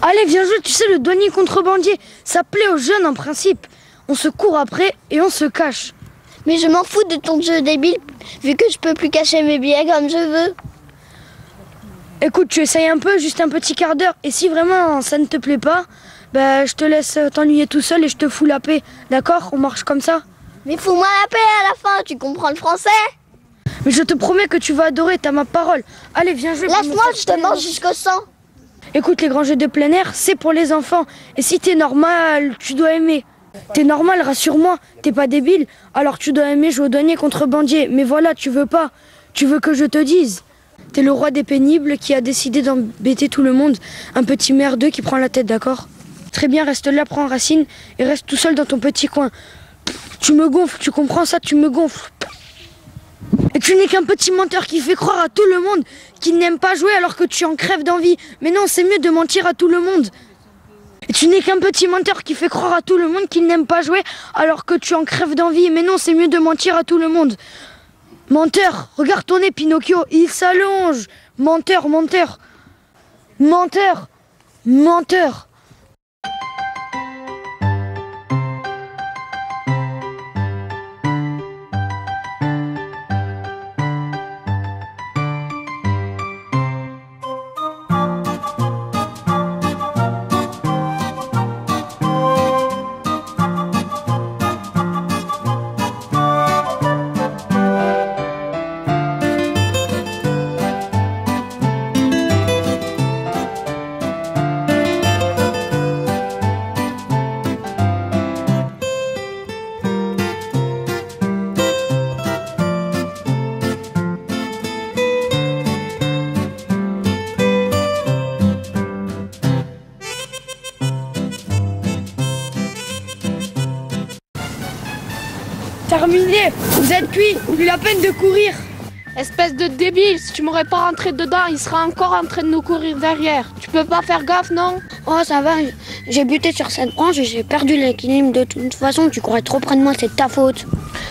Allez, viens jouer, tu sais, le douanier contrebandier, ça plaît aux jeunes en principe. On se court après et on se cache. Mais je m'en fous de ton jeu débile, vu que je peux plus cacher mes billets comme je veux. Écoute, tu essayes un peu, juste un petit quart d'heure, et si vraiment ça ne te plaît pas, bah, je te laisse t'ennuyer tout seul et je te fous la paix. D'accord? On marche comme ça? Mais fous-moi la paix à la fin, tu comprends le français? Mais je te promets que tu vas adorer, t'as ma parole. Allez, viens jouer. Lâche-moi, je te mange jusqu'au sang. Écoute, les grands jeux de plein air, c'est pour les enfants. Et si t'es normal, tu dois aimer. T'es normal, rassure-moi, t'es pas débile. Alors tu dois aimer jouer au douanier contrebandier. Mais voilà, tu veux pas. Tu veux que je te dise. T'es le roi des pénibles qui a décidé d'embêter tout le monde. Un petit merdeux qui prend la tête, d'accord? Très bien, reste là, prends racine et reste tout seul dans ton petit coin. Tu me gonfles, tu comprends ça? Tu me gonfles. Et tu n'es qu'un petit menteur qui fait croire à tout le monde qu'il n'aime pas jouer alors que tu en crèves d'envie. Mais non, c'est mieux de mentir à tout le monde. Et tu n'es qu'un petit menteur qui fait croire à tout le monde qu'il n'aime pas jouer alors que tu en crèves d'envie. Mais non, c'est mieux de mentir à tout le monde. Menteur, regarde ton nez, Pinocchio, il s'allonge. Menteur, menteur. Menteur, menteur. Terminé, vous êtes cuits, plus la peine de courir. Espèce de débile, si tu m'aurais pas rentré dedans, il sera encore en train de nous courir derrière. Tu peux pas faire gaffe, non? Oh, ça va, j'ai buté sur cette branche et j'ai perdu l'équilibre. De toute façon, tu courais trop près de moi, c'est de ta faute.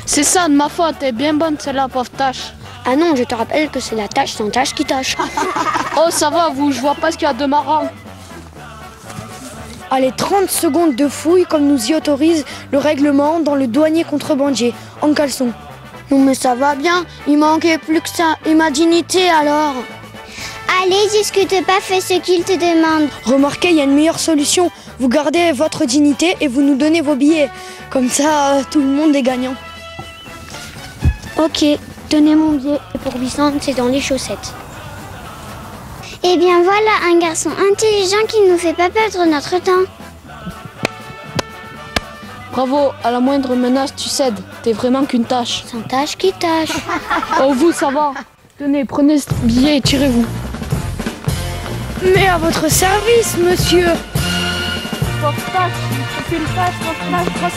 C'est ça, de ma faute, elle est bien bonne celle-là, pauvre tâche. Ah non, je te rappelle que c'est la tâche sans tâche qui tâche. Oh, ça va, vous, je vois pas ce qu'il y a de marrant. Allez, 30 secondes de fouille comme nous y autorise le règlement dans le douanier contrebandier, en caleçon. Non mais ça va bien, il manquait plus que ça. Et ma dignité alors? Allez, discute pas, fais ce qu'il te demande. Remarquez, il y a une meilleure solution. Vous gardez votre dignité et vous nous donnez vos billets. Comme ça, tout le monde est gagnant. Ok, tenez mon billet. Et pour Vicente, c'est dans les chaussettes. Eh bien voilà un garçon intelligent qui ne nous fait pas perdre notre temps. Bravo, à la moindre menace, tu cèdes. T'es vraiment qu'une tâche. Sans tâche qui tâche. Oh, vous, ça va. Tenez, prenez ce billet et tirez-vous. Mais à votre service, monsieur. Pauvre tâche, il une tâche, pauvre tâche.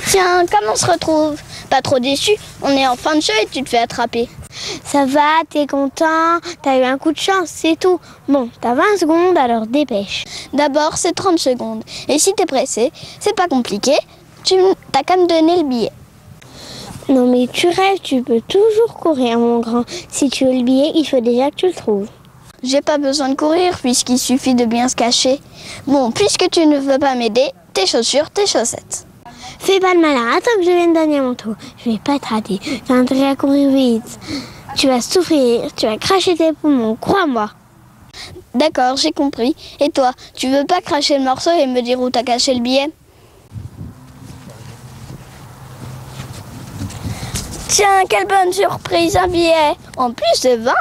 Tiens, comment on se retrouve? Pas trop déçu, on est en fin de show et tu te fais attraper. Ça va, t'es content, t'as eu un coup de chance, c'est tout. Bon, t'as 20 secondes, alors dépêche. D'abord, c'est 30 secondes. Et si t'es pressé, c'est pas compliqué, t'as qu'à me donner le billet. Non mais tu rêves, tu peux toujours courir mon grand. Si tu veux le billet, il faut déjà que tu le trouves. J'ai pas besoin de courir puisqu'il suffit de bien se cacher. Bon, puisque tu ne veux pas m'aider, tes chaussures, tes chaussettes. Fais pas le malin, attends que je vienne donner mon tour. Je vais pas te rater, t'as intérêt à courir vite. Tu vas souffrir, tu vas cracher tes poumons, crois-moi. D'accord, j'ai compris. Et toi, tu veux pas cracher le morceau et me dire où t'as caché le billet? Tiens, quelle bonne surprise, un billet. En plus de 20.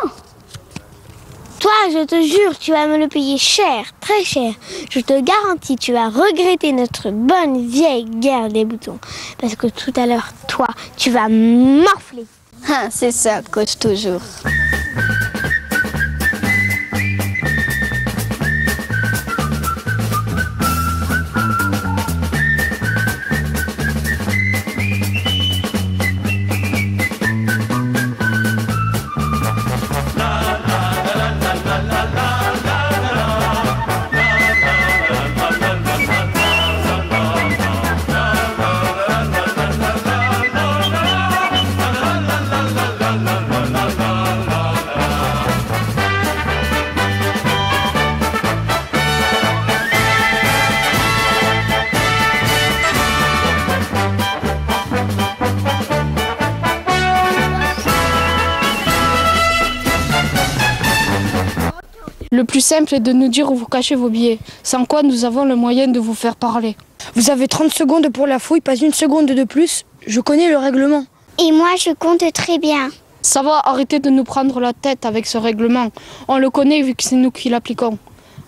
Toi, je te jure, tu vas me le payer cher, très cher. Je te garantis, tu vas regretter notre bonne vieille guerre des boutons. Parce que tout à l'heure, toi, tu vas morfler. Ah, c'est ça, coach toujours. Le plus simple est de nous dire où vous cachez vos billets, sans quoi nous avons le moyen de vous faire parler. Vous avez 30 secondes pour la fouille, pas une seconde de plus. Je connais le règlement. Et moi, je compte très bien. Ça va, arrêtez de nous prendre la tête avec ce règlement. On le connaît vu que c'est nous qui l'appliquons.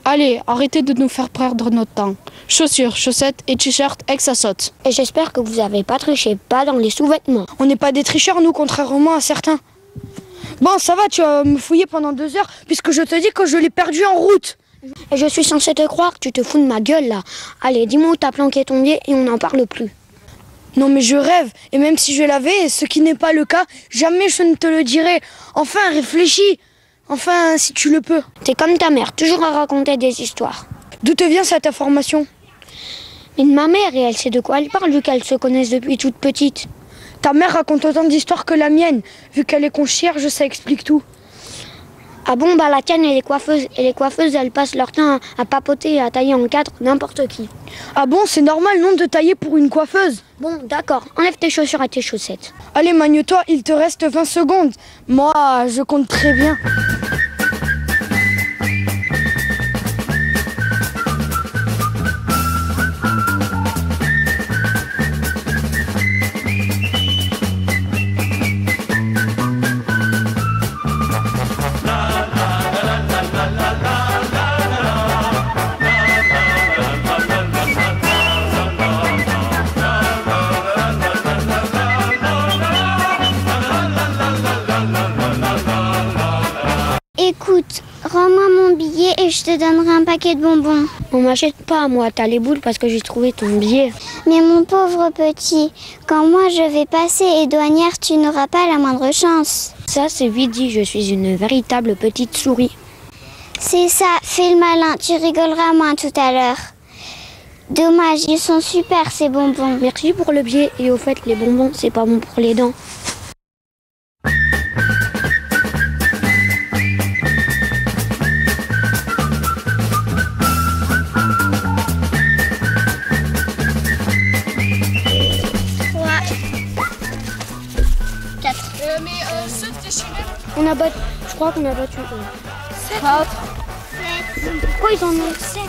Allez, arrêtez de nous faire perdre notre temps. Chaussures, chaussettes et t-shirts et que ça saute. Et j'espère que vous avez pas triché, pas dans les sous-vêtements. On n'est pas des tricheurs, nous, contrairement à certains. Bon, ça va, tu vas me fouiller pendant 2 heures, puisque je te dis que je l'ai perdu en route. Et je suis censée te croire que tu te fous de ma gueule, là. Allez, dis-moi où t'as planqué ton billet et on n'en parle plus. Non, mais je rêve, et même si je l'avais, ce qui n'est pas le cas, jamais je ne te le dirai. Enfin, réfléchis. Enfin, si tu le peux. T'es comme ta mère, toujours à raconter des histoires. D'où te vient cette information? Mais de ma mère, et elle sait de quoi elle parle, vu qu'elles se connaissent depuis toute petite. Ta mère raconte autant d'histoires que la mienne. Vu qu'elle est concierge, ça explique tout. Ah bon, bah la tienne, elle est coiffeuse. Et les coiffeuses, elles passent leur temps à papoter et à tailler en 4 n'importe qui. Ah bon, c'est normal, non, de tailler pour une coiffeuse? Bon, d'accord, enlève tes chaussures et tes chaussettes. Allez, magne-toi, il te reste 20 secondes. Moi, je compte très bien. Écoute, rends-moi mon billet et je te donnerai un paquet de bonbons. On m'achète pas, moi, t'as les boules parce que j'ai trouvé ton billet. Mais mon pauvre petit, quand moi je vais passer et douanière, tu n'auras pas la moindre chance. Ça, c'est vite dit, je suis une véritable petite souris. C'est ça, fais le malin, tu rigoleras moins tout à l'heure. Dommage, ils sont super ces bonbons. Merci pour le billet, et au fait, les bonbons, c'est pas bon pour les dents. On a battu, je crois qu'on a battu 7. Pourquoi ils en ont 7?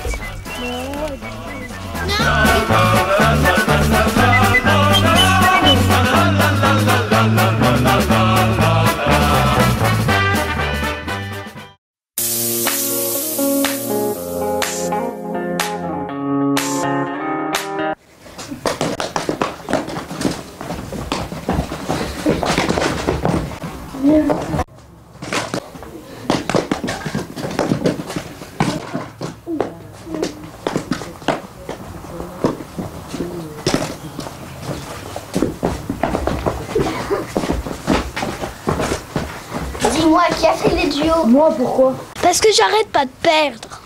Moi, pourquoi? Parce que j'arrête pas de perdre.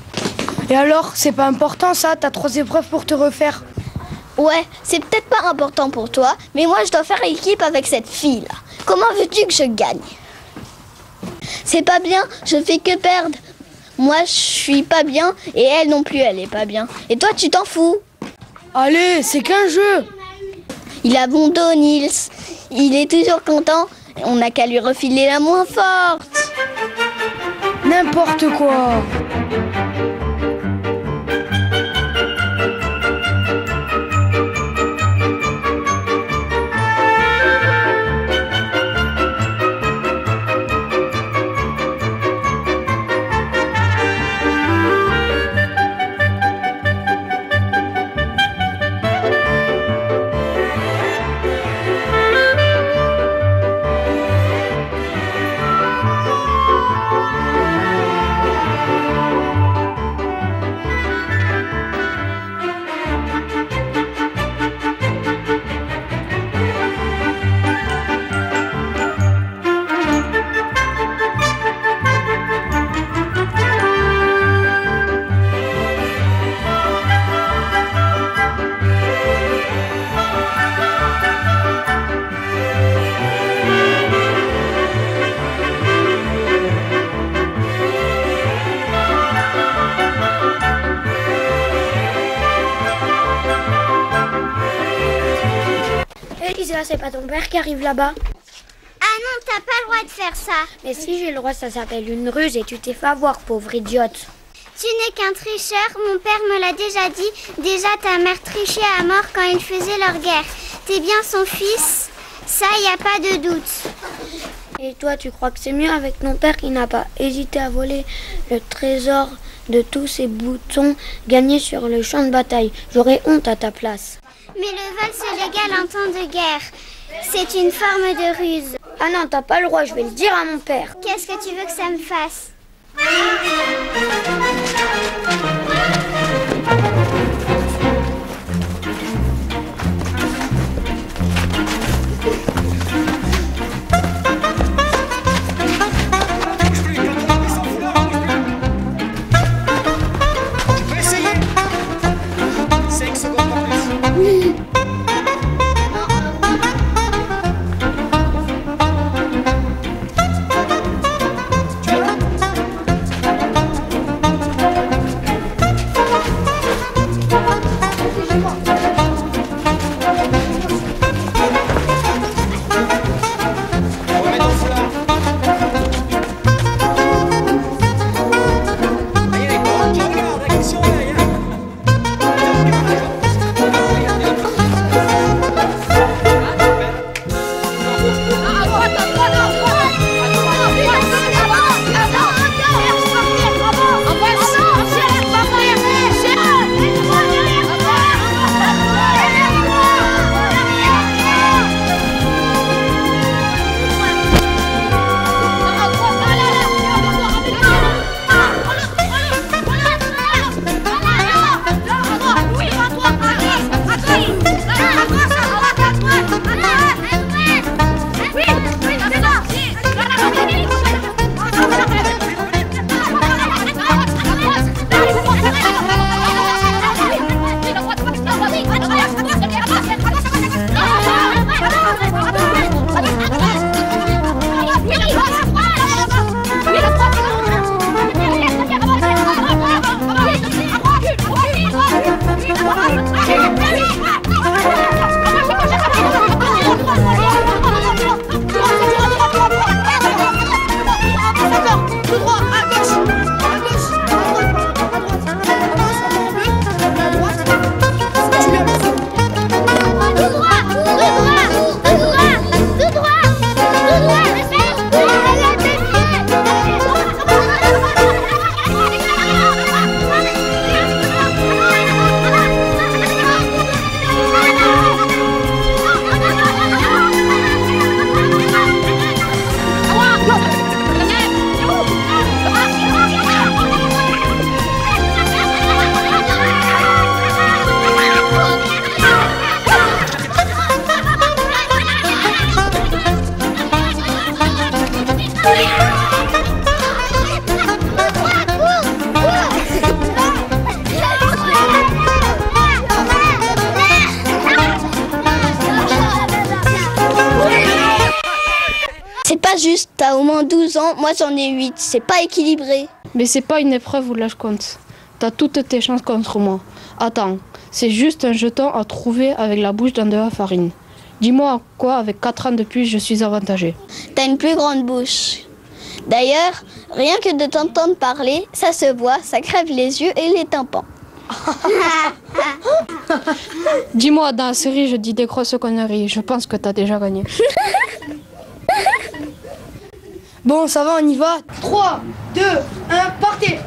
Et alors, c'est pas important ça? T'as 3 épreuves pour te refaire. Ouais, c'est peut-être pas important pour toi, mais moi je dois faire équipe avec cette fille-là. Comment veux-tu que je gagne? C'est pas bien, je fais que perdre. Moi je suis pas bien et elle non plus elle est pas bien. Et toi tu t'en fous? Allez, c'est qu'un jeu. Il a bon dos Nils, il est toujours content, on n'a qu'à lui refiler la moins forte. N'importe quoi. Lisa, c'est pas ton père qui arrive là-bas? Ah non, t'as pas le droit de faire ça. Mais si j'ai le droit, ça s'appelle une ruse et tu t'es fait avoir, pauvre idiote. Tu n'es qu'un tricheur, mon père me l'a déjà dit. Déjà, ta mère trichait à mort quand ils faisaient leur guerre. T'es bien son fils, ça, y a pas de doute. Et toi, tu crois que c'est mieux avec mon père qui n'a pas hésité à voler le trésor de tous ces boutons gagnés sur le champ de bataille? J'aurais honte à ta place. Mais le vol, c'est légal en temps de guerre. C'est une forme de ruse. Ah non, t'as pas le droit, je vais le dire à mon père. Qu'est-ce que tu veux que ça me fasse? juste, t'as au moins 12 ans, moi j'en ai 8, c'est pas équilibré. Mais c'est pas une épreuve où là je compte. T'as toutes tes chances contre moi. Attends, c'est juste un jeton à trouver avec la bouche d'un de la farine. Dis-moi à quoi, avec 4 ans de plus, je suis avantagé. T'as une plus grande bouche. D'ailleurs, rien que de t'entendre parler, ça se voit, ça crève les yeux et les tympans. Dis-moi, dans la série, je dis des grosses conneries. Je pense que t'as déjà gagné. Bon, ça va, on y va. 3, 2, 1, partez!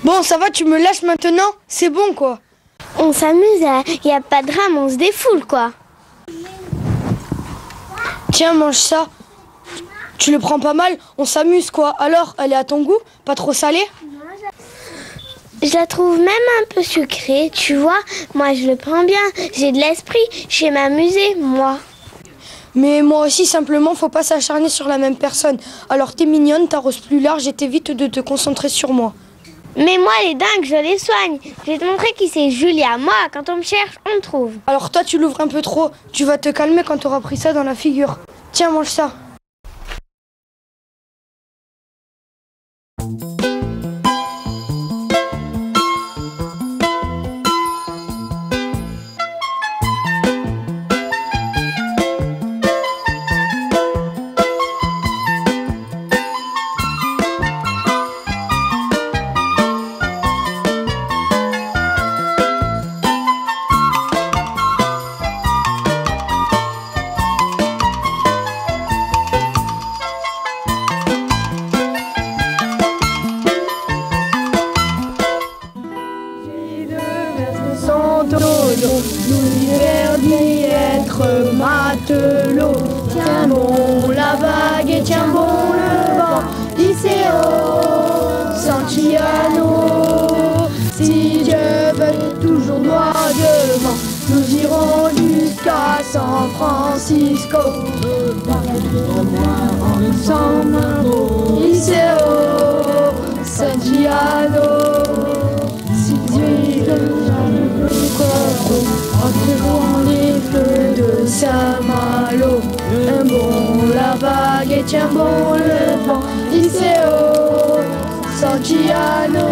Bon, ça va, tu me lâches maintenant? C'est bon, quoi. On s'amuse, y a pas de drame, on se défoule, quoi. Tiens, mange ça. Tu le prends pas mal, on s'amuse, quoi. Alors, elle est à ton goût? Pas trop salée? Je la trouve même un peu sucrée, tu vois. Moi, je le prends bien. J'ai de l'esprit, je sais m'amuser, moi. Mais moi aussi, simplement, faut pas s'acharner sur la même personne. Alors, t'es mignonne, t'arroses plus large et t'évites de te concentrer sur moi. Mais moi, les dingues, je les soigne. Je vais te montrer qui c'est Julia. Moi, quand on me cherche, on me trouve. Alors toi, tu l'ouvres un peu trop. Tu vas te calmer quand t'auras pris ça dans la figure. Tiens, mange ça. L'univers dit être matelot. Tiens bon la vague et tiens bon le vent. Iseo, Santiano. Si Dieu veut toujours droit devant, nous irons jusqu'à San Francisco. Ensemble, Iseo, Santiano. Si Dieu veut entrerons les feux de Saint-Malo. Un bon la vague et tiens bon le vent. Iseo, Santiano.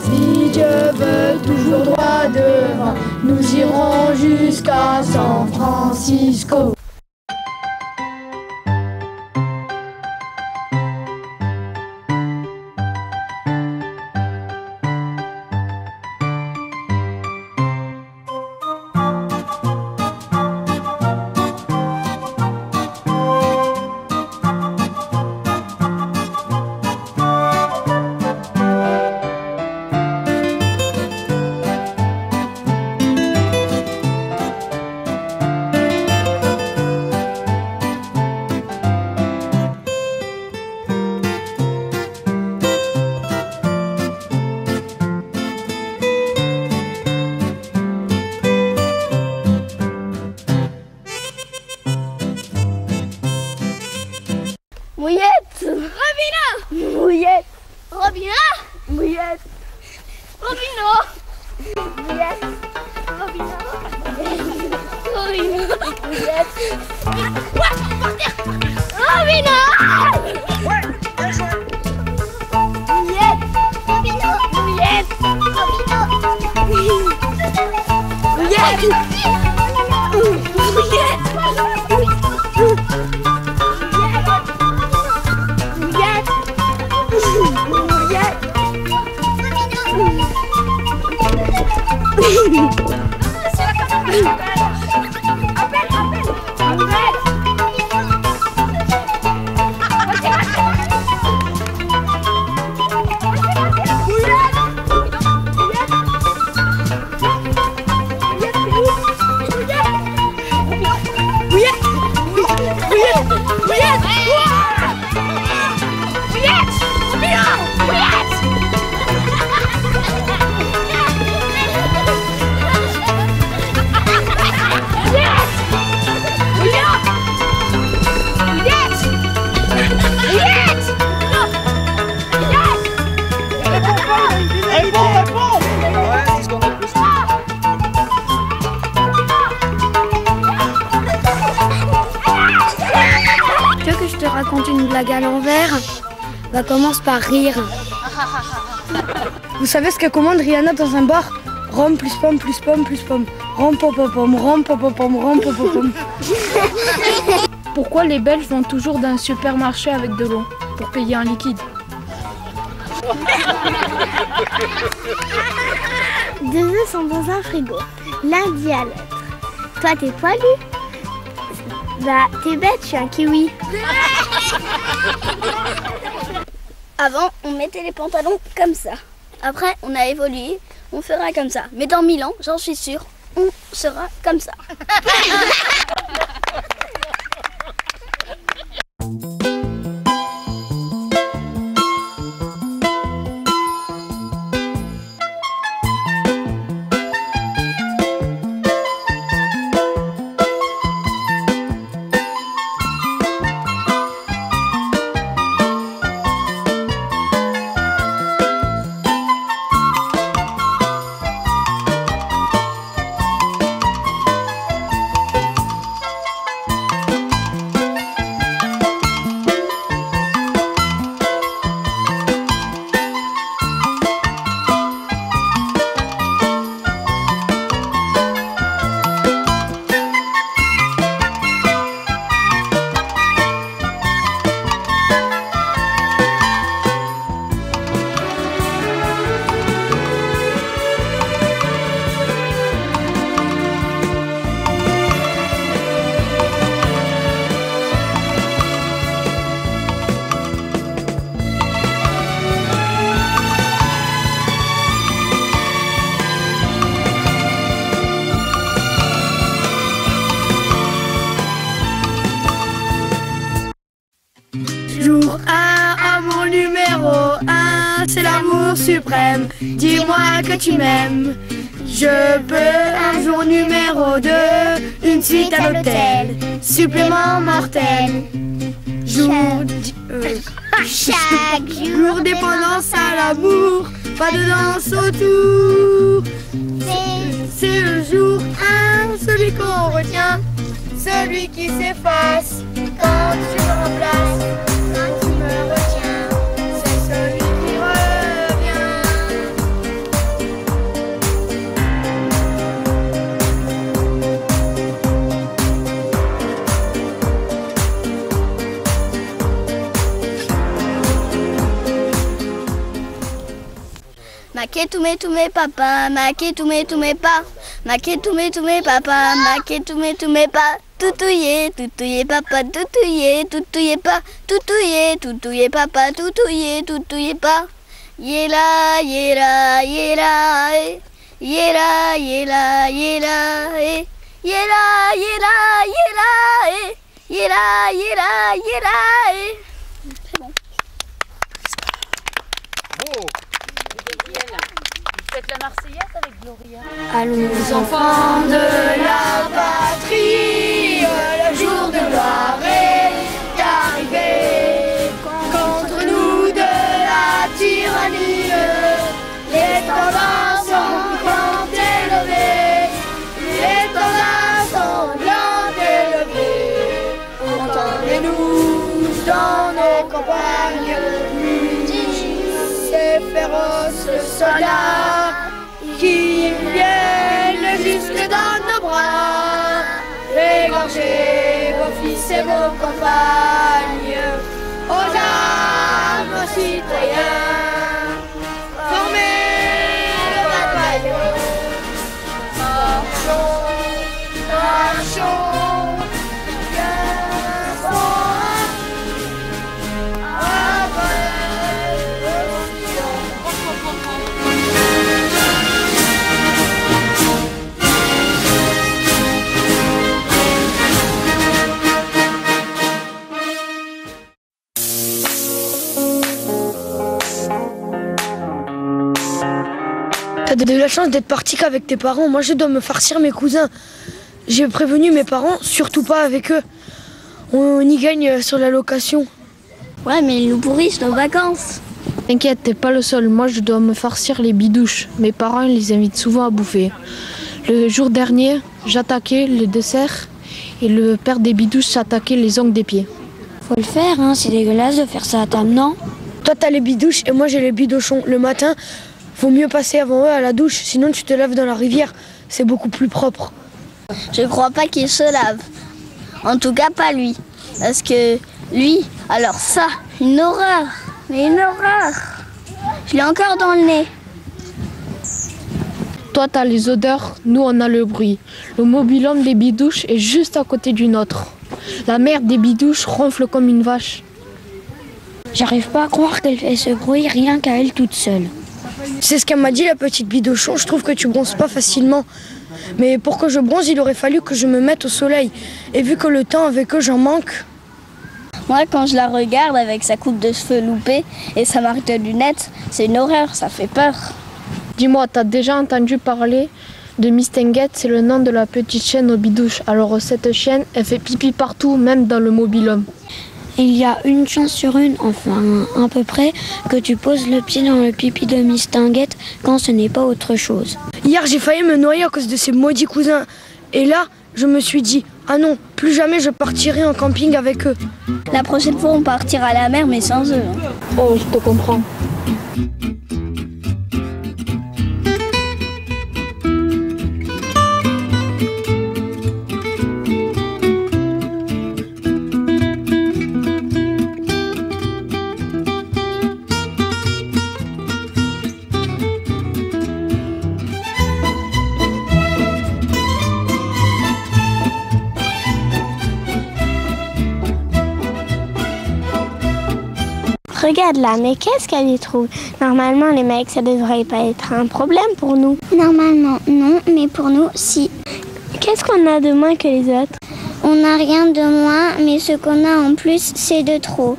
Si Dieu veut toujours droit devant, nous irons jusqu'à San Francisco. Mouillette, Robina, Mouillette, Robina, Mouillette, Robina, Mouillette, Robina, Robina, Mouillette, Robina, ouais, bien joué. Mouillette, Robina, Mouillette, Robina. je te raconte une blague à l'envers, bah commence par rire. Vous savez ce que commande Rihanna dans un bar? Rhum plus pomme plus pomme plus pomme. Rhum pom pom pom, rhum pom pom pom, rhum pom pom pom. Pourquoi les Belges vont toujours dans un supermarché avec de l'eau? Pour payer en liquide. Deux œufs sont dans un frigo. L'un dit à l'autre. Toi, t'es poilu? Bah, t'es bête, je suis un kiwi. Avant, on mettait les pantalons comme ça. Après, on a évolué, on fera comme ça. Mais dans 1000 ans, j'en suis sûre, on sera comme ça. Jour 1, amour numéro 1, c'est l'amour suprême. Dis-moi que tu m'aimes. Je peux un jour numéro 2, une suite à l'hôtel, supplément mortel. Chaque Jour dépendance à l'amour, pas de danse autour. C'est le jour 1, celui qu'on retient, celui qui s'efface quand tu me remplaces. Quand tu me retiens, c'est celui qui revient. Maquet tous mes papa, maquet tous mes pas. Maquet tous mes papa, maquet tous mes pas. Toutouillé papa, toutouillé pas. Toutouillé papa, toutouillé pas. Yéla, yéla, yéla, eh. Yéla, yéla, yéla, eh. Yéla, yéla, yéla, eh. Yéla, yéla, yéla, eh. C'est bon. Faites la Marseillaise avec Gloria. Allons enfants de la patrie, le jour de gloire est arrivé. Contre nous de la tyrannie, les tendances sont grand élevées. Les tendances sont grand élevées. Entendez-nous dans nos campagnes, ces féroces soldats qui viennent jusque dans nos bras, égorger vos fils et vos compagnes, aux armes, aux citoyens, formez le bataillon, marchons, marchons, bien fort, après le lion. T'as de la chance d'être parti qu'avec tes parents. Moi, je dois me farcir mes cousins. J'ai prévenu mes parents, surtout pas avec eux. On y gagne sur la location. Ouais, mais ils nous pourrissent nos vacances. T'inquiète, t'es pas le seul. Moi, je dois me farcir les bidouches. Mes parents ils les invitent souvent à bouffer. Le jour dernier, j'attaquais le dessert et le père des bidouches s'attaquait les ongles des pieds. Faut le faire, hein, c'est dégueulasse de faire ça à table, non? Toi, t'as les bidouches et moi, j'ai les bidochons. Le matin, faut mieux passer avant eux à la douche, sinon tu te laves dans la rivière. C'est beaucoup plus propre. Je crois pas qu'il se lave. En tout cas, pas lui. Parce que lui, alors ça, une horreur. Mais une horreur. Je l'ai encore dans le nez. Toi, t'as les odeurs, nous, on a le bruit. Le mobil-homme des bidouches est juste à côté du nôtre. La mère des bidouches ronfle comme une vache. J'arrive pas à croire qu'elle fait ce bruit rien qu'à elle toute seule. C'est ce qu'elle m'a dit, la petite bidochon. Je trouve que tu bronzes pas facilement. Mais pour que je bronze, il aurait fallu que je me mette au soleil. Et vu que le temps avec eux, j'en manque. Moi, quand je la regarde avec sa coupe de cheveux loupée et sa marque de lunettes, c'est une horreur, ça fait peur. Dis-moi, t'as déjà entendu parler de Miss Tinguette? C'est le nom de la petite chienne aux bidouches. Alors cette chienne, elle fait pipi partout, même dans le mobil-homme. Il y a une chance sur une, enfin à peu près, que tu poses le pied dans le pipi de Miss Tinguette quand ce n'est pas autre chose. Hier, j'ai failli me noyer à cause de ces maudits cousins. Et là, je me suis dit, ah non, plus jamais je partirai en camping avec eux. La prochaine fois, on partira à la mer, mais sans eux. Hein. Oh, je te comprends. Regarde là, mais qu'est-ce qu'elle y trouve? Normalement, les mecs, ça devrait pas être un problème pour nous. Normalement, non, mais pour nous, si. Qu'est-ce qu'on a de moins que les autres? On n'a rien de moins, mais ce qu'on a en plus, c'est de trop.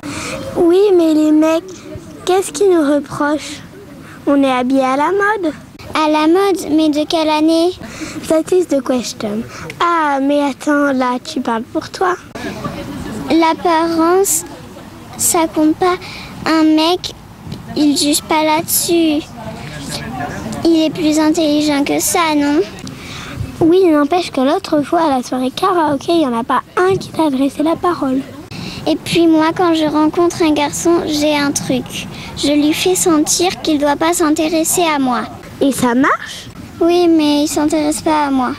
Oui, mais les mecs, qu'est-ce qu'ils nous reprochent? On est habillés à la mode. À la mode, mais de quelle année? That is the question. Ah, mais attends, là, tu parles pour toi. L'apparence, ça compte pas. Un mec, il juge pas là-dessus. Il est plus intelligent que ça, non? Oui, n'empêche que l'autre fois, à la soirée karaoké, il n'y en a pas un qui t'a adressé la parole. Et puis moi, quand je rencontre un garçon, j'ai un truc. Je lui fais sentir qu'il doit pas s'intéresser à moi. Et ça marche? Oui, mais il s'intéresse pas à moi.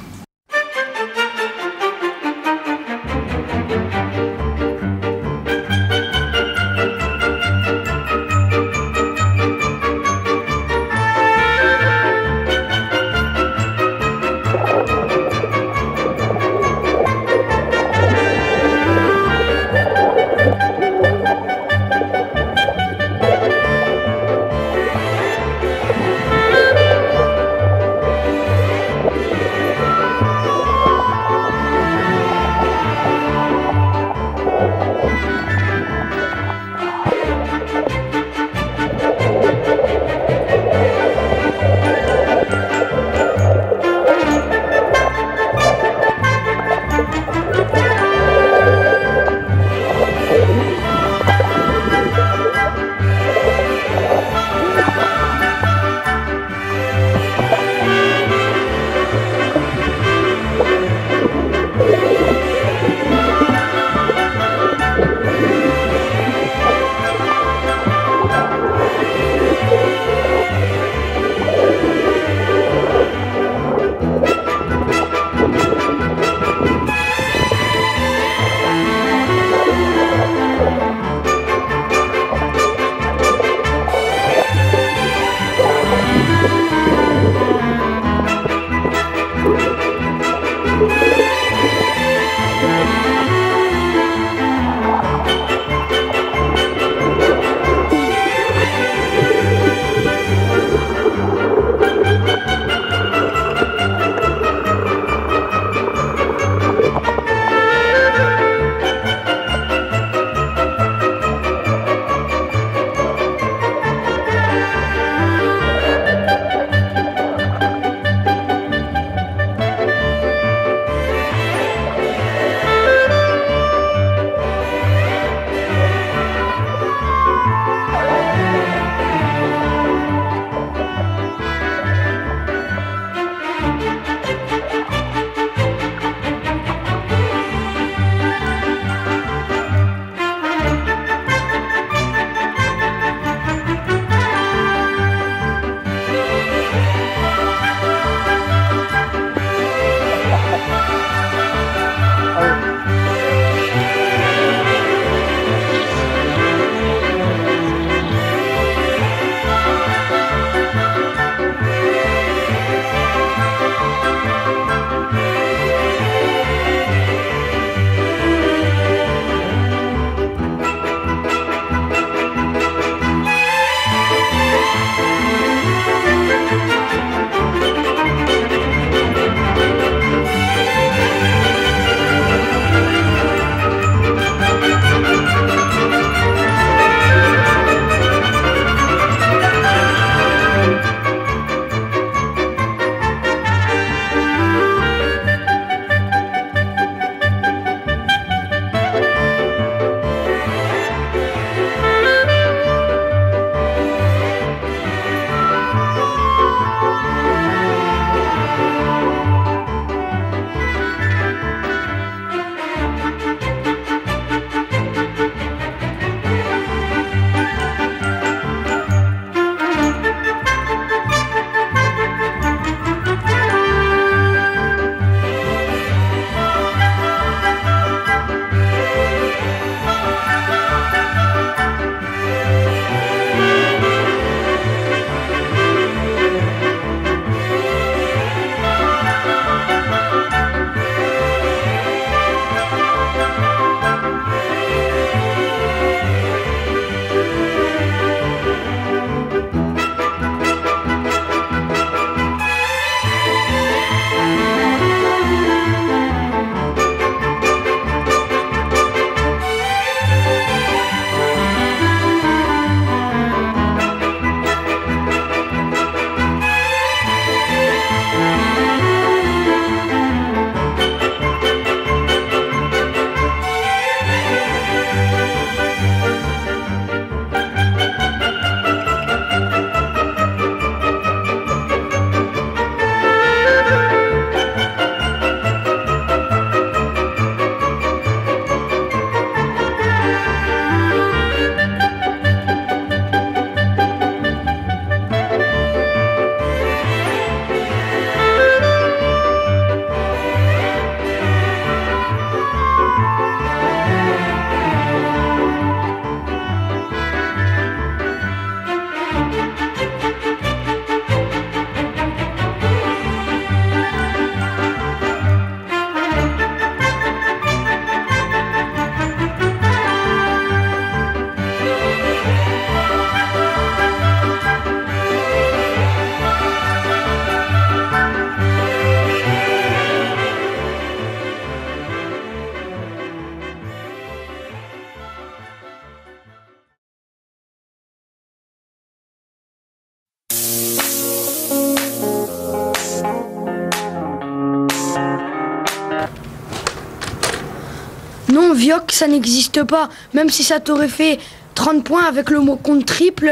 Vioc, ça n'existe pas. Même si ça t'aurait fait 30 points avec le mot compte triple,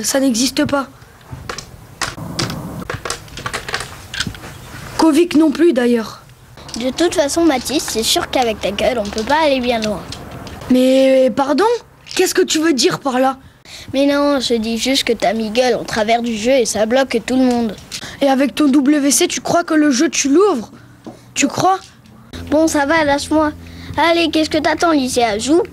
ça n'existe pas. Kovic non plus d'ailleurs. De toute façon, Mathis, c'est sûr qu'avec ta gueule, on peut pas aller bien loin. Mais pardon? Qu'est-ce que tu veux dire par là? Mais non, je dis juste que t'as mis gueule en travers du jeu et ça bloque tout le monde. Et avec ton WC, tu crois que le jeu, tu l'ouvres? Tu crois? Bon, ça va, lâche-moi. Allez, qu'est-ce que t'attends, Lycéa? Joue.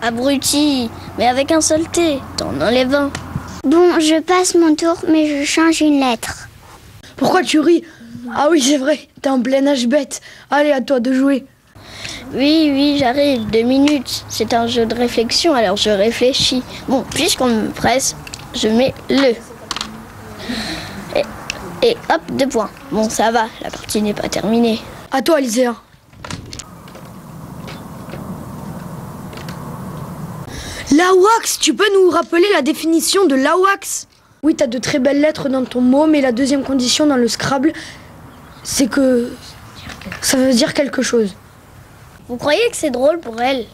Abruti, mais avec un seul T, t'en enlèves un. Bon, je passe mon tour, mais je change une lettre. Pourquoi tu ris? Ah oui, c'est vrai, t'es en plein âge bête. Allez, à toi de jouer. Oui, j'arrive, 2 minutes. C'est un jeu de réflexion, alors je réfléchis. Bon, puisqu'on me presse, je mets le. Et hop, 2 points. Bon, ça va, la partie n'est pas terminée. À toi, Lycéa. L'AWACS, tu peux nous rappeler la définition de l'AWACS? Oui, t'as de très belles lettres dans ton mot, mais la deuxième condition dans le Scrabble, c'est que ça veut dire quelque chose. Vous croyez que c'est drôle pour elle?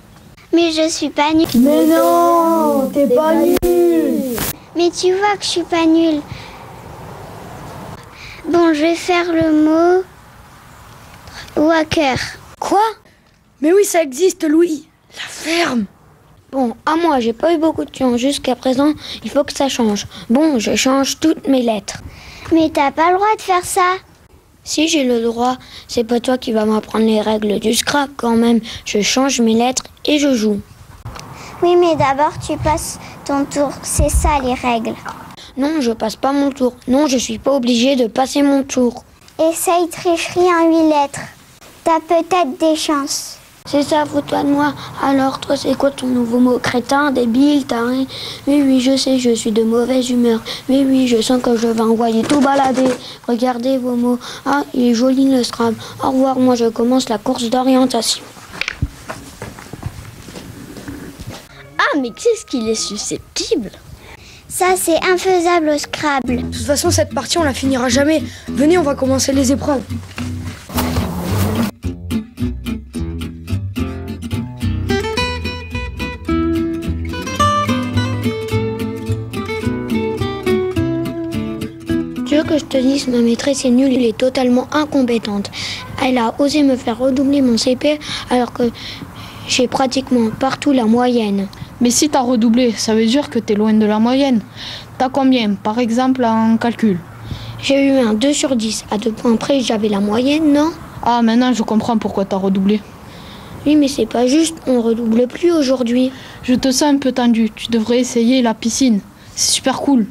Mais je suis pas nulle. Mais non, t'es pas nul. Mais tu vois que je suis pas nulle. Bon, je vais faire le mot Wacker. Quoi? Mais oui, ça existe, Louis. La ferme. Bon, à moi, j'ai pas eu beaucoup de chance jusqu'à présent, il faut que ça change. Bon, je change toutes mes lettres. Mais t'as pas le droit de faire ça. Si j'ai le droit, c'est pas toi qui vas m'apprendre les règles du Scrabble quand même. Je change mes lettres et je joue. Oui, mais d'abord tu passes ton tour. C'est ça les règles. Non, je passe pas mon tour. Non, je suis pas obligée de passer mon tour. Essaye tricherie en 8 lettres. T'as peut-être des chances. C'est ça, fous-toi de moi. Alors, toi, c'est quoi ton nouveau mot? Crétin, débile, taré? Oui, je sais, je suis de mauvaise humeur. Oui, je sens que je vais envoyer tout balader. Regardez vos mots. Ah, il est joli le Scrabble. Au revoir, moi je commence la course d'orientation. Ah, mais qu'est-ce qu'il est susceptible? Ça, c'est infaisable au Scrabble. De toute façon, cette partie, on la finira jamais. Venez, on va commencer les épreuves. Tu veux que je te dise, ma maîtresse est nulle, elle est totalement incompétente. Elle a osé me faire redoubler mon CP alors que j'ai pratiquement partout la moyenne. Mais si t'as redoublé, ça veut dire que t'es loin de la moyenne. T'as combien, par exemple, en calcul? J'ai eu un 2 sur 10. À 2 points près, j'avais la moyenne, non? Ah, maintenant je comprends pourquoi t'as redoublé. Oui, mais c'est pas juste, on redouble plus aujourd'hui. Je te sens un peu tendu, tu devrais essayer la piscine. C'est super cool.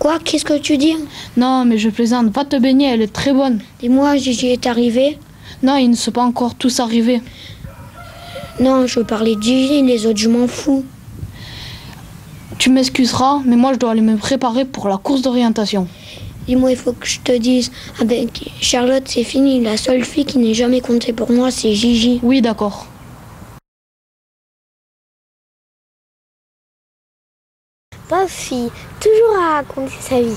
Quoi? Qu'est-ce que tu dis? Non, mais je plaisante, va te baigner, elle est très bonne. Dis-moi, j'y est arrivé? Non, ils ne sont pas encore tous arrivés. Non, je parlais de Gigi, les autres, je m'en fous. Tu m'excuseras, mais moi je dois aller me préparer pour la course d'orientation. Dis-moi, il faut que je te dise, avec Charlotte, c'est fini. La seule fille qui n'est jamais comptée pour moi, c'est Gigi. Oui, d'accord. Pauvre fille, toujours à raconter sa vie.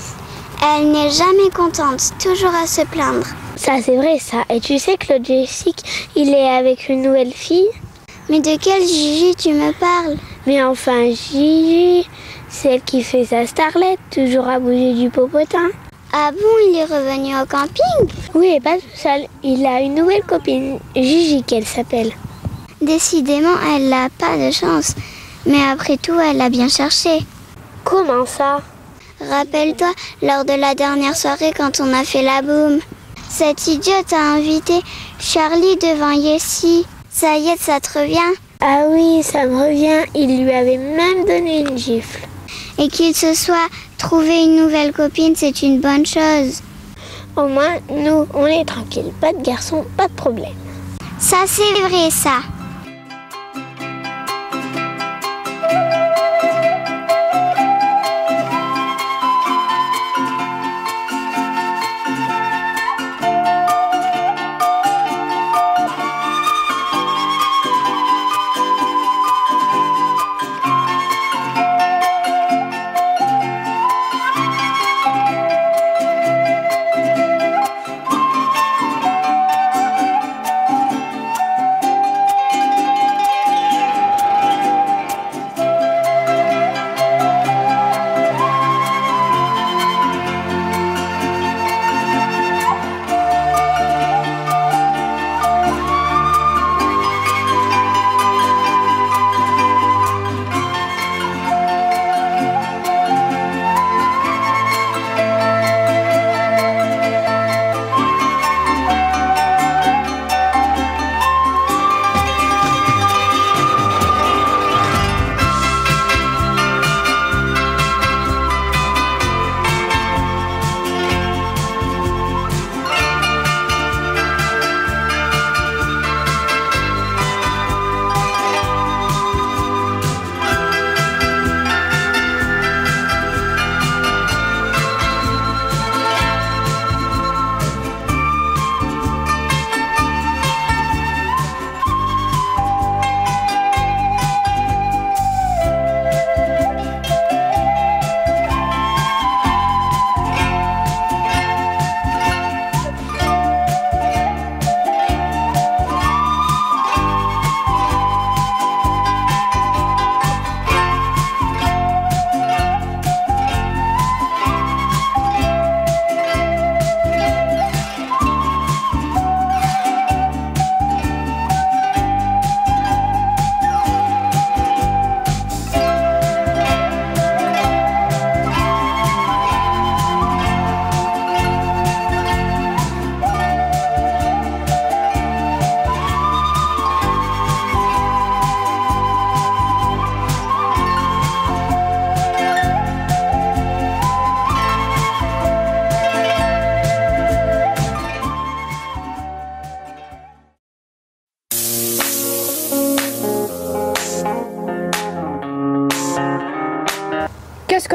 Elle n'est jamais contente, toujours à se plaindre. Ça, c'est vrai, ça. Et tu sais que le Jessic, il est avec une nouvelle fille? Mais de quelle Gigi tu me parles? Mais enfin, Gigi, celle qui fait sa starlette, toujours à bouger du popotin. Ah bon, il est revenu au camping? Oui, et pas tout seul. Il a une nouvelle copine, Gigi, qu'elle s'appelle. Décidément, elle n'a pas de chance. Mais après tout, elle l'a bien cherché. Comment ça? Rappelle-toi, lors de la dernière soirée quand on a fait la boum. Cette idiote a invité Charlie devant Yessi. Ça y est, ça te revient? Ah oui, ça me revient. Il lui avait même donné une gifle. Et qu'il se soit trouvé une nouvelle copine, c'est une bonne chose. Au moins, nous, on est tranquille. Pas de garçon, pas de problème. Ça, c'est vrai, ça.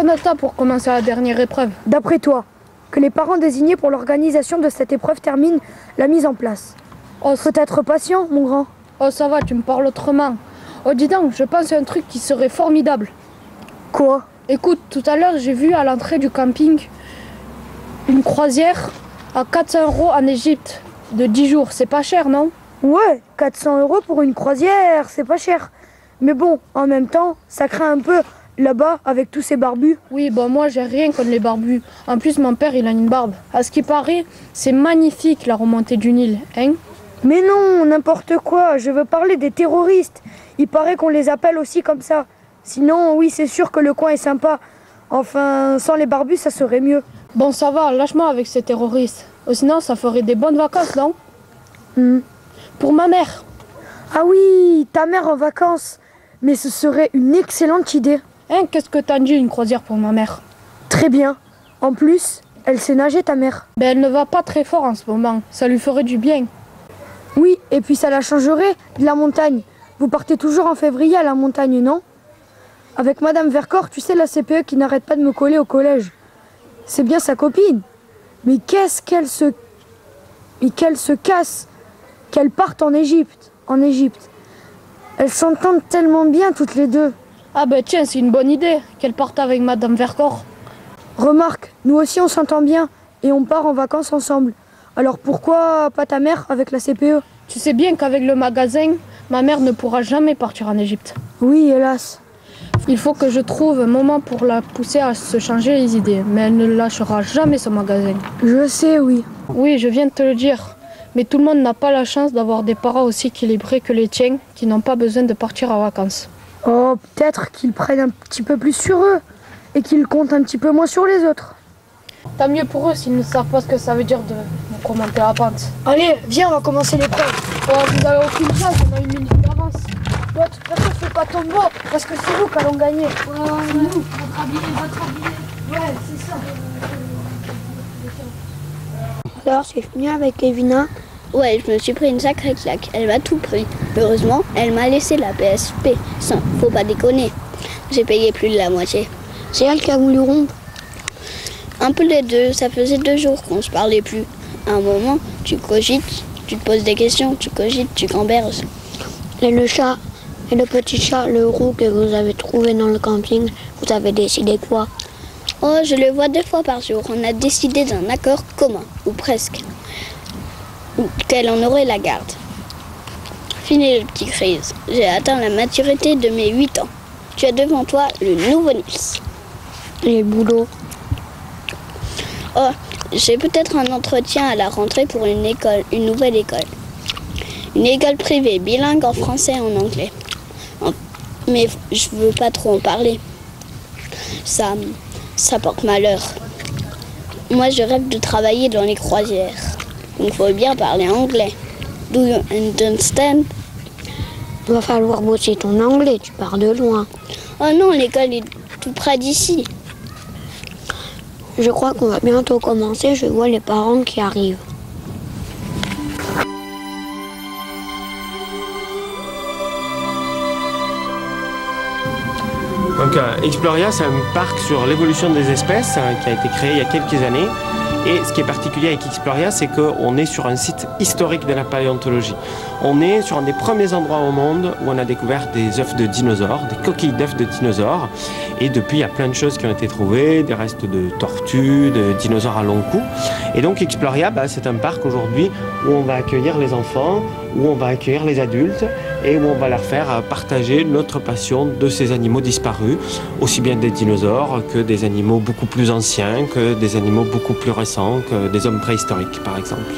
Nata pour commencer la dernière épreuve. D'après toi, que les parents désignés pour l'organisation de cette épreuve terminent la mise en place. Oh, Faut être patient, mon grand. oh ça va, tu me parles autrement. Oh dis donc, je pense à un truc qui serait formidable. Quoi? Écoute, tout à l'heure j'ai vu à l'entrée du camping une croisière à 400 € en Égypte de 10 jours. C'est pas cher, non? Ouais, 400 € pour une croisière, c'est pas cher. Mais bon, en même temps, ça craint un peu là-bas avec tous ces barbus. Oui, bon moi j'ai rien contre les barbus. En plus mon père il a une barbe. À ce qui paraît, c'est magnifique la remontée du Nil, hein? Mais non, n'importe quoi, je veux parler des terroristes. Il paraît qu'on les appelle aussi comme ça. Sinon, oui, c'est sûr que le coin est sympa. Enfin, sans les barbus, ça serait mieux. Bon ça va, lâche-moi avec ces terroristes. Sinon ça ferait des bonnes vacances, non? Pour ma mère. Ah oui, ta mère en vacances. Mais ce serait une excellente idée. Hein, qu'est-ce que t'as dit une croisière pour ma mère? Très bien. En plus, elle sait nager, ta mère. Ben elle ne va pas très fort en ce moment. Ça lui ferait du bien. Oui, et puis ça la changerait de la montagne. Vous partez toujours en février à la montagne, non? Avec Madame Vercors, tu sais, la CPE qui n'arrête pas de me coller au collège. C'est bien sa copine. Mais qu'est-ce qu'elle se... Et qu'elle se casse. Qu'elle parte en Égypte. En Égypte. Elles s'entendent tellement bien toutes les deux. Ah ben tiens, c'est une bonne idée qu'elle parte avec Madame Vercors. Remarque, nous aussi on s'entend bien. Et on part en vacances ensemble. Alors pourquoi pas ta mère avec la CPE? Tu sais bien qu'avec le magasin, ma mère ne pourra jamais partir en Égypte. Oui, hélas. Il faut que je trouve un moment pour la pousser à se changer les idées. Mais elle ne lâchera jamais son magasin. Je sais, oui. Oui, je viens de te le dire. Mais tout le monde n'a pas la chance d'avoir des parents aussi équilibrés que les tiens, qui n'ont pas besoin de partir en vacances. Oh, peut-être qu'ils prennent un petit peu plus sur eux. Et qu'ils comptent un petit peu moins sur les autres. Tant mieux pour eux s'ils ne savent pas ce que ça veut dire de commenter la pente. Allez, viens, on va commencer l'épreuve. Oh, vous n'avez aucune chance, on a une minute d'avance. Toi, de toute façon, fais pas ton beau, parce que c'est nous qui allons gagner. C'est nous, votre habillé. Ouais, c'est ça. Alors, c'est fini avec Evina. Ouais, je me suis pris une sacrée claque. Elle m'a tout pris. Heureusement, elle m'a laissé la PSP. Ça, faut pas déconner. J'ai payé plus de la moitié. C'est elle qui a voulu rompre. Un peu les deux. Ça faisait 2 jours qu'on se parlait plus. À un moment, tu cogites, tu te poses des questions, tu cogites, tu gamberges. Et le chat, et le petit chat, le roux que vous avez trouvé dans le camping, vous avez décidé quoi? Oh, je le vois 2 fois par jour. On a décidé d'un accord commun, ou presque. Ou qu'elle en aurait la garde. Fini le petit crise. J'ai atteint la maturité de mes 8 ans. Tu as devant toi le nouveau Nils. Et le boulot? Oh, j'ai peut-être un entretien à la rentrée pour une nouvelle école. Une école privée, bilingue en français et en anglais. Mais je veux pas trop en parler. Ça porte malheur. Moi, je rêve de travailler dans les croisières. Il faut bien parler anglais. Do you understand? Il va falloir bosser ton anglais, tu pars de loin. Oh non, l'école est tout près d'ici. Je crois qu'on va bientôt commencer, je vois les parents qui arrivent. Donc Exploria, c'est un parc sur l'évolution des espèces qui a été créé il y a quelques années. Et ce qui est particulier avec Exploria, c'est qu'on est sur un site historique de la paléontologie. On est sur un des premiers endroits au monde où on a découvert des œufs de dinosaures, des coquilles d'œufs de dinosaures. Et depuis, il y a plein de choses qui ont été trouvées, des restes de tortues, de dinosaures à long cou. Et donc Exploria, c'est un parc aujourd'hui où on va accueillir les enfants, où on va accueillir les adultes et où on va leur faire partager notre passion de ces animaux disparus, aussi bien des dinosaures que des animaux beaucoup plus anciens, que des animaux beaucoup plus récents, que des hommes préhistoriques par exemple.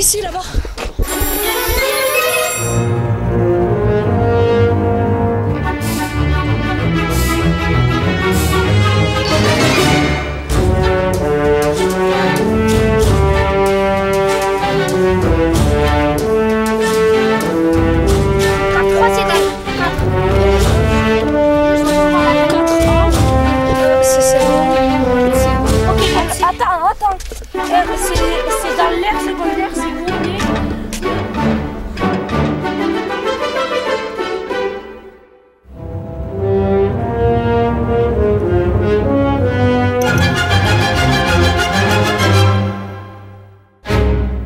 ici, là-bas. C'est dans l'air secondaire, c'est où on est.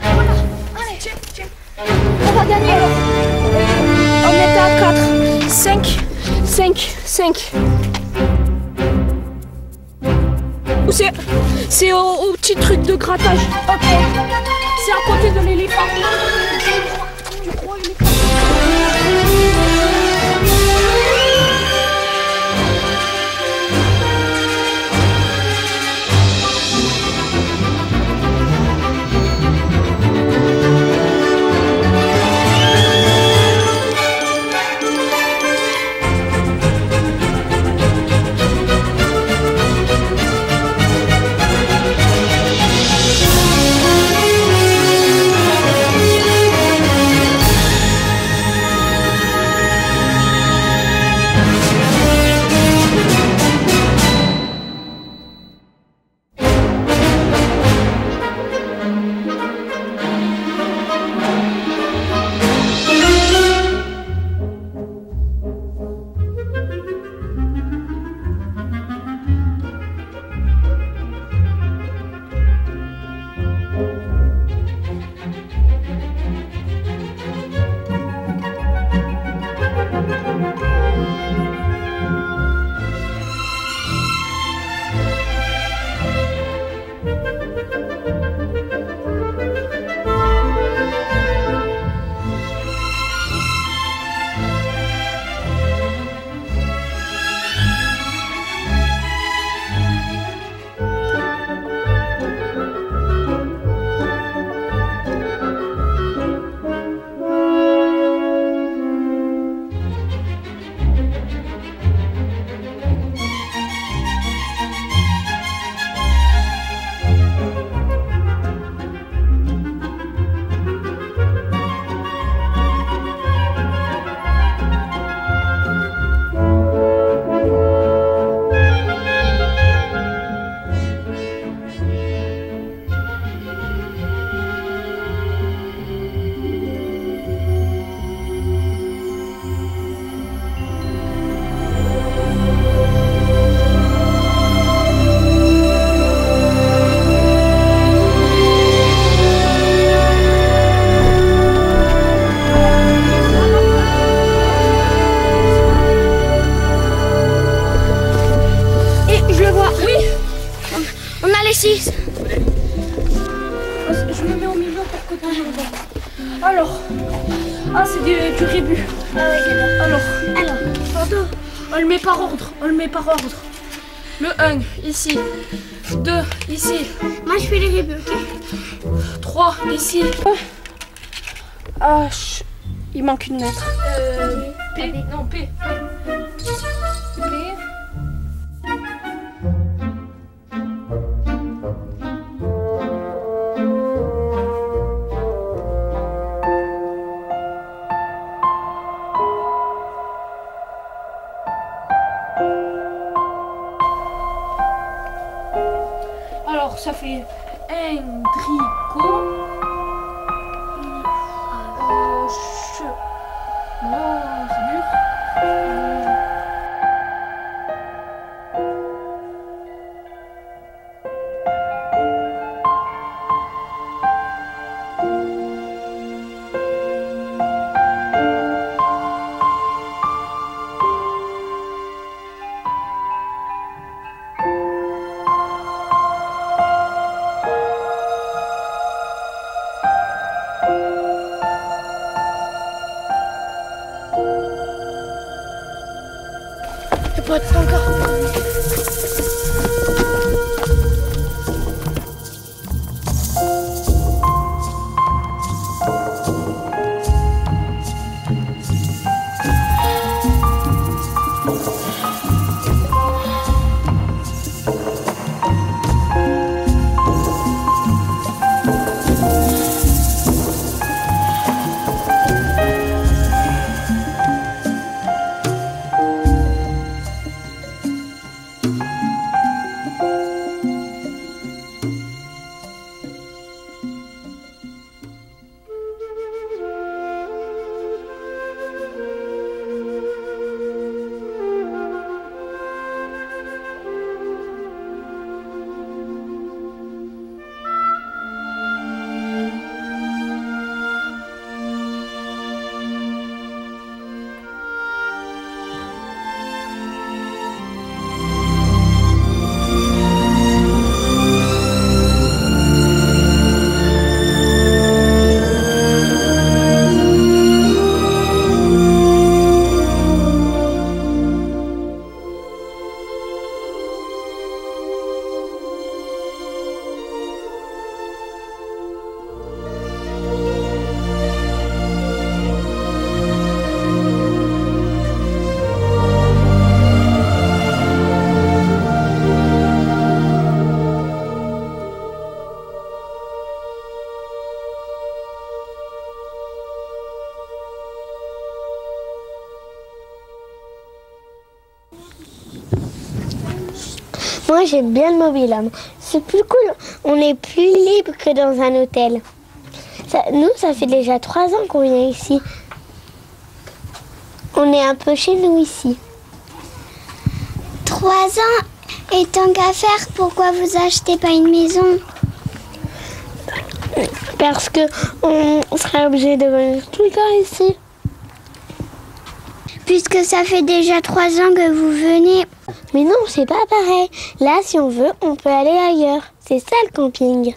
Voilà, allez, tiens. On va gagner alors. On était à 4, 5. C'est au petit truc de grattage. Ok. C'est à côté de l'éléphant. Tu crois l'éléphant? Je me mets au milieu pour que tout le monde voit. Alors, c'est du rébut. Ah ouais, j'adore. Alors, pardon. On le met par ordre. Le 1, ici. 2, ici. Moi, je fais les rébus, ok? 3, ici. H. Il manque une lettre. P. Non, P. P. Alors, ça fait Indrico. Non, c'est dur. Pas de temps encore. Moi, j'aime bien le mobil-home. C'est plus cool. On est plus libre que dans un hôtel. Nous, ça fait déjà 3 ans qu'on vient ici. On est un peu chez nous ici. 3 ans et tant qu'à faire, pourquoi vous achetez pas une maison? Parce que on serait obligé de venir tout le temps ici. Puisque ça fait déjà 3 ans que vous venez. Mais non, c'est pas pareil. Là, si on veut, on peut aller ailleurs. C'est ça le camping.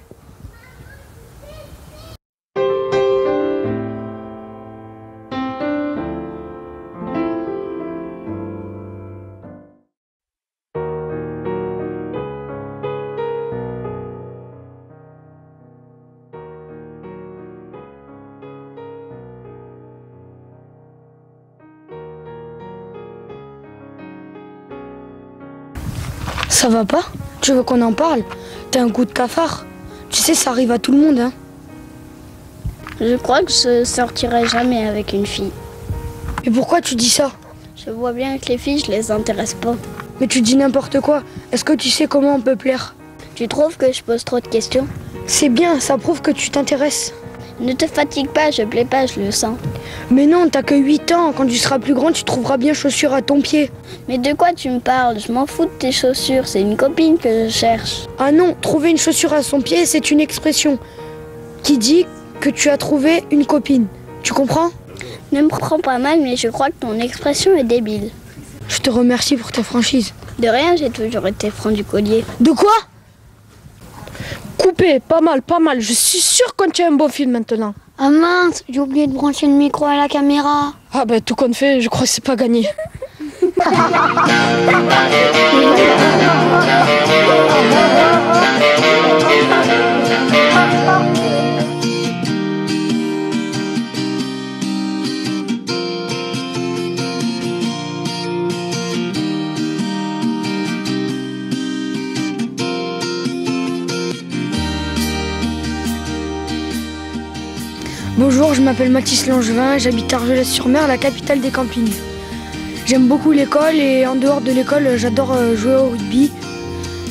Ça va pas? Tu veux qu'on en parle? T'as un coup de cafard. Tu sais, ça arrive à tout le monde, hein. Je crois que je sortirai jamais avec une fille. Et pourquoi tu dis ça? Je vois bien que les filles, je les intéresse pas. Mais tu dis n'importe quoi. Est-ce que tu sais comment on peut plaire? Tu trouves que je pose trop de questions? C'est bien, ça prouve que tu t'intéresses. Ne te fatigue pas, je plais pas, je le sens. Mais non, t'as que 8 ans. Quand tu seras plus grand, tu trouveras bien chaussures à ton pied. Mais de quoi tu me parles? Je m'en fous de tes chaussures, c'est une copine que je cherche. Ah non, trouver une chaussure à son pied, c'est une expression qui dit que tu as trouvé une copine. Tu comprends? Ne me prends pas mal, mais je crois que ton expression est débile. Je te remercie pour ta franchise. De rien, j'ai toujours été franc du collier. De quoi? Coupé, pas mal, pas mal. Je suis sûre qu'on tient un bon film maintenant. Ah mince, j'ai oublié de brancher le micro à la caméra. Ah ben tout compte fait, je crois que c'est pas gagné. Bonjour, je m'appelle Mathis Langevin, j'habite Argelès-sur-Mer, la capitale des campings. J'aime beaucoup l'école et en dehors de l'école, j'adore jouer au rugby.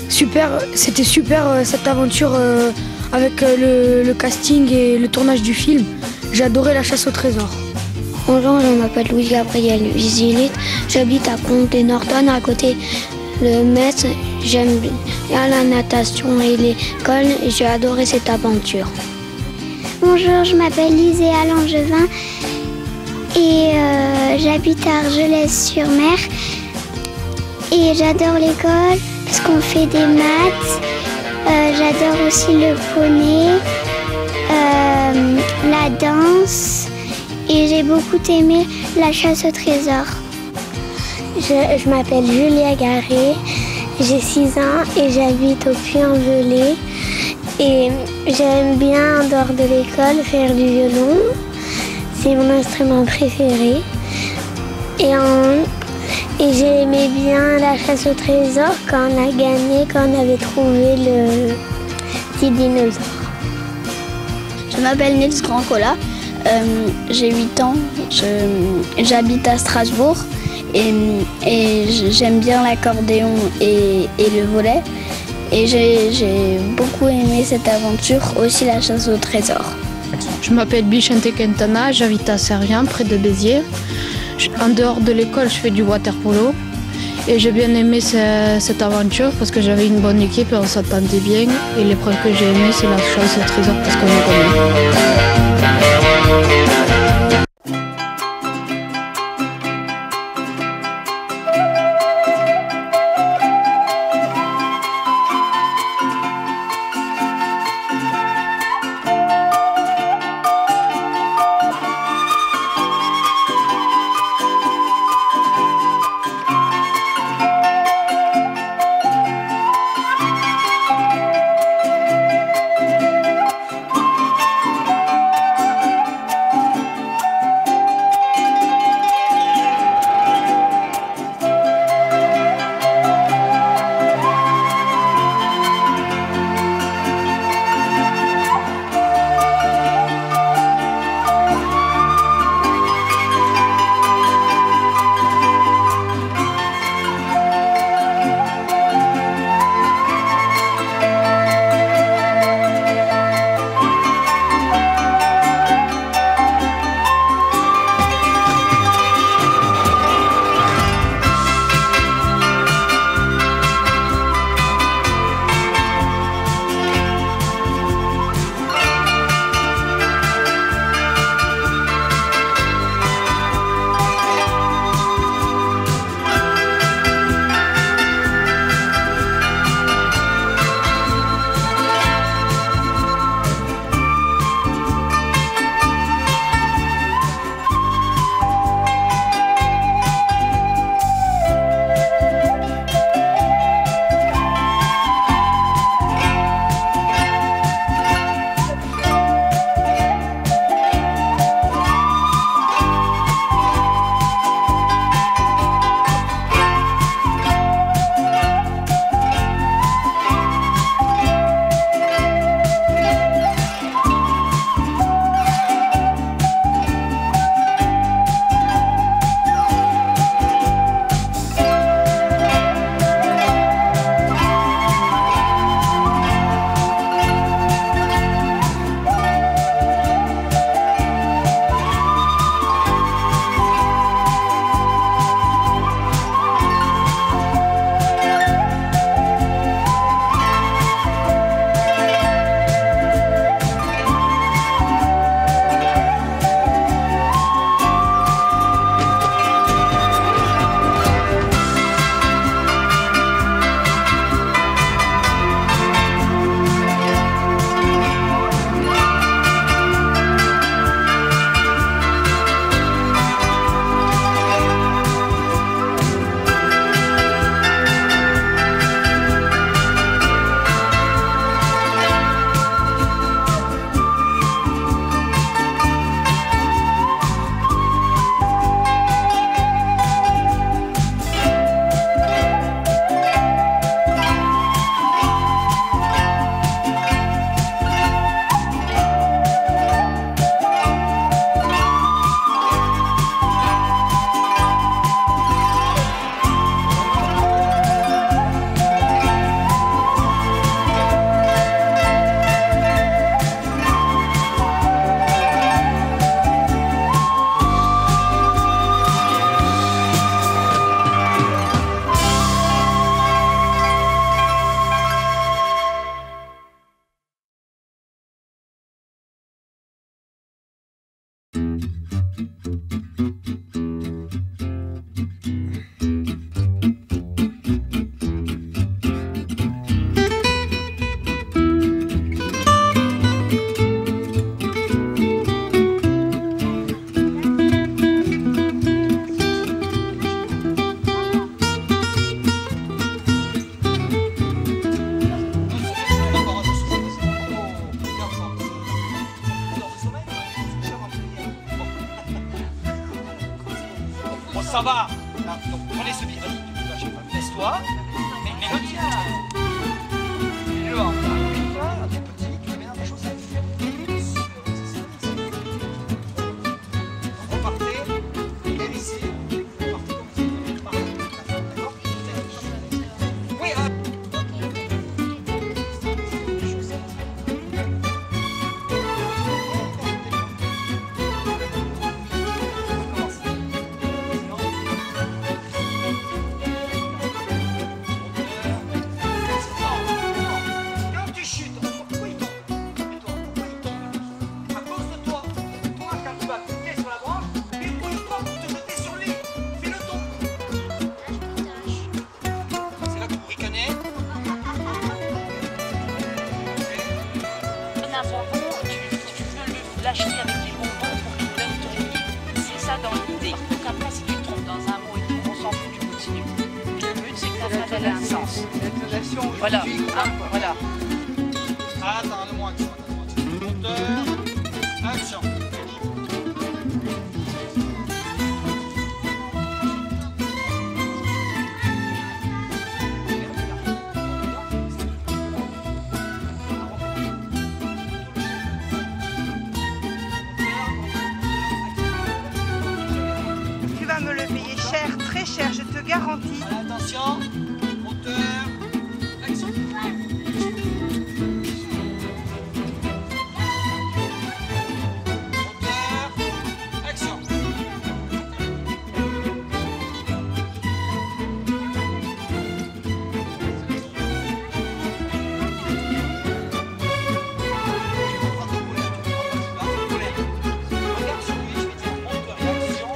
C'était super cette aventure avec le casting et le tournage du film. J'ai adoré la chasse au trésor. Bonjour, je m'appelle Louis-Gabriel Vizilite. J'habite à Comté-Norton, à côté de Metz. J'aime bien la natation et l'école et j'ai adoré cette aventure. Bonjour, je m'appelle Liséa Langevin et j'habite à Argelès-sur-Mer. Et j'adore l'école parce qu'on fait des maths. J'adore aussi le poney, la danse et j'ai beaucoup aimé la chasse au trésor. Je m'appelle Julia Garé, j'ai 6 ans et j'habite au Puy-en-Velay. Et j'aime bien, en dehors de l'école, faire du violon. C'est mon instrument préféré. Et j'aimais bien la chasse au trésor quand on a gagné, quand on avait trouvé le petit dinosaure. Je m'appelle Nils Grandcola, j'ai 8 ans, j'habite à Strasbourg et j'aime bien l'accordéon et le volley. Et j'ai beaucoup aimé cette aventure, aussi la chasse au trésor. Je m'appelle Bichente Quintana, j'habite à Servien, près de Béziers. En dehors de l'école, je fais du water-polo. Et j'ai bien aimé cette aventure parce que j'avais une bonne équipe et on s'entendait bien. Et l'épreuve que j'ai aimée, c'est la chasse au trésor parce qu'on est connus. ça va. Là, donc prenez ce billet, vas-y, laisse-toi, mais le tiens. Le en bas, un tout petit, tu le mets dans ta chaussette. Repartez, et ici, repartez comme ça. D'accord? Oui, l'acheter avec des bonbons pour qu'il donne ton lit. C'est ça dans l'idée. Donc après, si tu te trompes dans un mot et tout, on s'en fout, tu continues. Le but, c'est que ça fasse un sens. Voilà. Hein, voilà. Attends, le moins action. Moteur, action. Tu vas me le payer cher, très cher, je te garantis. Attention, moteur, action. Moteur, action. Regarde sur lui, je vais dire moteur et action.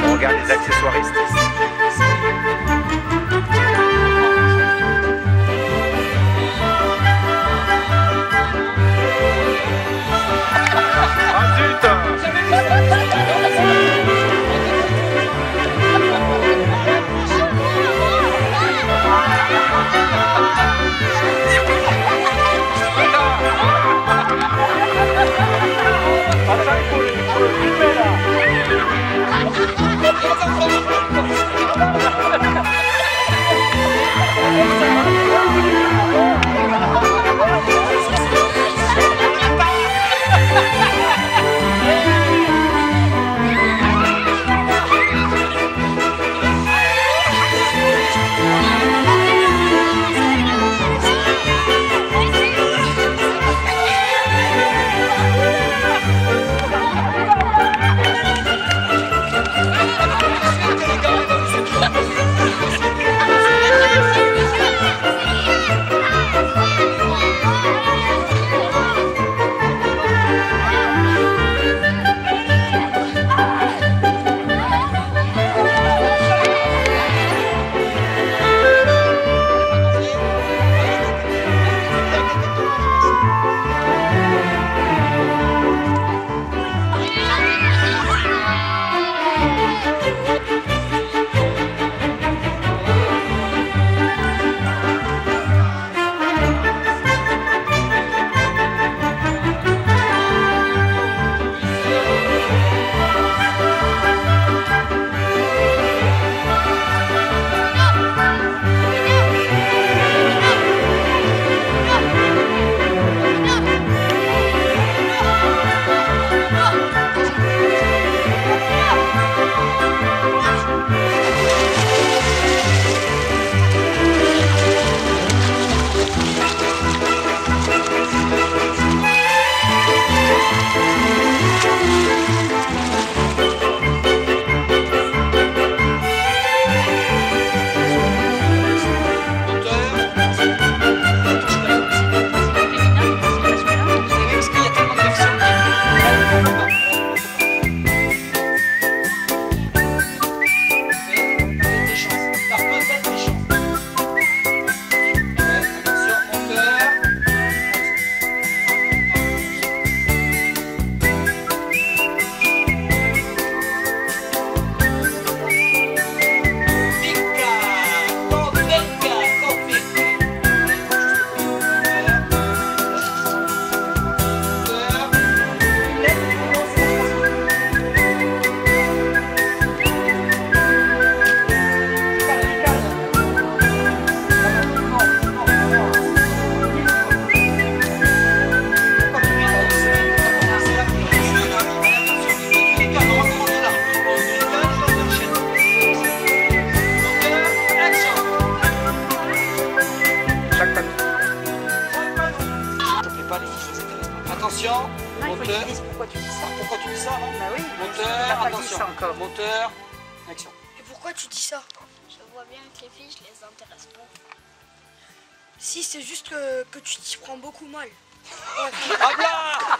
On regarde les accessoiristes. Ah zut! attention. Non, il faut Moteur. que tu dises pourquoi tu dis ça. Pourquoi tu dis ça, non? Bah oui. Moteur, attention. Moteur, action. Et pourquoi tu dis ça? Je vois bien que les filles, je les intéresse pas. Si, c'est juste que tu t'y prends beaucoup mal. Ah bien,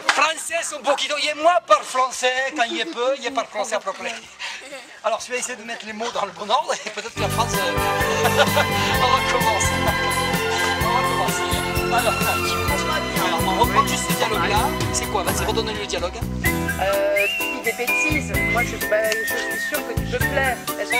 français un poquito. Et moi parle français quand il est peu, il parle français à peu près. Alors je vais essayer de mettre les mots dans le bon ordre et peut-être que la France... on recommence. Alors, on reprend juste ce dialogue-là. C'est quoi? Vas-y, redonne-nous le dialogue. Tu dis des bêtises. Moi, je suis sûre que tu peux plaire. Est-ce que